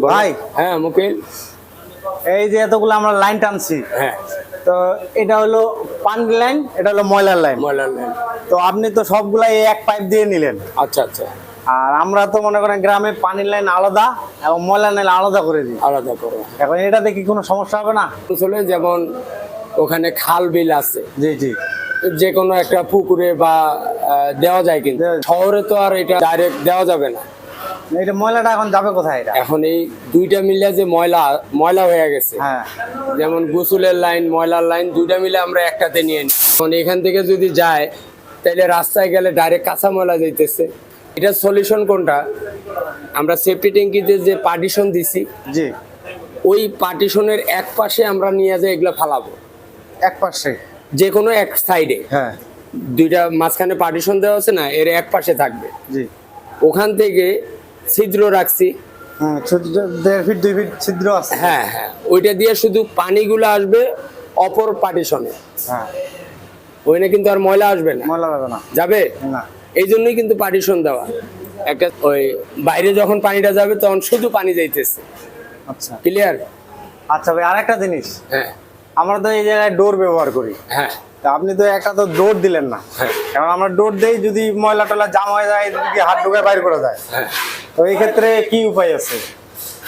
ভাই। হ্যাঁ মুকিল। এই যে এতগুলো আমরা লাইন টানছি, হ্যাঁ তো এটা হলো পানির লাইন, এটা হলো ময়লার লাইন। ময়লার লাইন। তো আপনি তো সবগুলাই এই এক পাইপ দিয়ে নিলেন, আচ্ছা আচ্ছা, আর আমরা তো মনে করেন গ্রামে পানির লাইন আলাদা এবং ময়লার লাইন আলাদা করে দিই। আলাদা করো। এখন এটাতে কি কোনো সমস্যা হবে না? আসলে যেমন ওখানে খাল বিল আছে, জি জি। যে কোনো একটা পুকুরে বা দেওয়া যায়, কিন্তু শহরে তো আর এটা ডাইরেক্ট দেওয়া যাবে না। এটা ময়লাটা এখন যাবে কোথায়? এটা এখন এই দুইটা মিলে যে ময়লা হয়ে গেছে, হ্যাঁ, যেমন গোসলের লাইন ময়লার লাইন দুইটা মিলে আমরা একটাতে নিয়ে নিই। এখন এখান থেকে যদি যায় তাহলে রাস্তায় গেলে ডাইরেক্ট কাঁচা ময়লা যাইতেছে। এটার সলিউশন কোনটা? আমরা সেফটি ট্যাঙ্কিতে যে পার্টিশন দিছি, জি। ওই পার্টিশনের এক পাশে আমরা নিয়ে যাই এগুলো ফালাবো, এক পাশে, যে কোনো এক সাইডে। হ্যাঁ, দুইটা মাঝখানে পার্টিশন দেওয়া আছে না, এর এক পাশে থাকবে। জি। ওখান থেকে ছিদ্র রাখছি। হ্যাঁ, 1.5 ফিট 2 ফিট ছিদ্র আছে। হ্যাঁ হ্যাঁ, ওইটা দিয়ে শুধু পানিগুলো আসবে অপর পার্টিশনে, হ্যাঁ, ওইখানে কিন্তু আর ময়লা আসবে না। ময়লা যাবে না। যাবে না। এই জন্যই কিন্তু পার্টিশন দেওয়া। একটা ওই বাইরে যখন পানিটা যাবে তখন শুধু পানি যাইতেছে। আচ্ছা ক্লিয়ার? আচ্ছা ভাই, আরেকটা জিনিস, হ্যাঁ আমরা তো এই জায়গায় ডোর ব্যবহার করি, হ্যাঁ তা আপনি তো একটা তো ডোর দিলেন না। হ্যাঁ কারণ আমরা ডোর দেই, যদি ময়লা টলা জাম হয়ে যায়, এদিকে হাত ঢুকে বাইর করে যায়, হ্যাঁ। তো এই ক্ষেত্রে কি উপায় আছে?